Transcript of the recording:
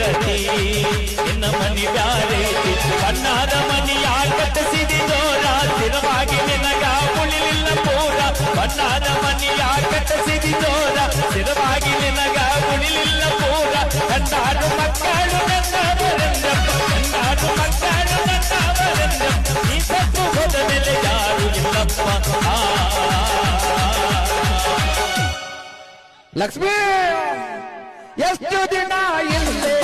ಗೆಳತಿ ನಿನ್ನ ಮನಿ ಬ್ಯಾರೈತಿ ಬಣ್ಣದ ಮನಿಯ ಕಟ್ಟಿಸಿದಿ ಜೋರ ಸ್ಥಿರವಾಗಿ ನಿನಗ ಉಳಿಲಿಲ್ಲ ಪೂರ ಬಣ್ಣದ ಮನಿಯ ಕಟ್ಟಿಸಿದಿ ಜೋರ ಸ್ಥಿರವಾಗಿ ನಿನಗ ಉಳಿಲಿಲ್ಲ ಪೂರ ಕಣ್ಣಾಡು ಮಕ್ಕಳು ನನ್ನವರೆಂದಪ್ಪ ಕಣ್ಣಾಡು ಮಕ್ಕಳು ನನ್ನವರೆಂದಪ್ಪ ನೀ ಸತ್ತು ಹೋದ ಮೇಲೆ ಯಾರು ಇಲ್ಲಪ್ಪ ಲಕ್ಷ್ಮೀ ಎಷ್ಟು ದಿನ ಇಲ್ಲೇ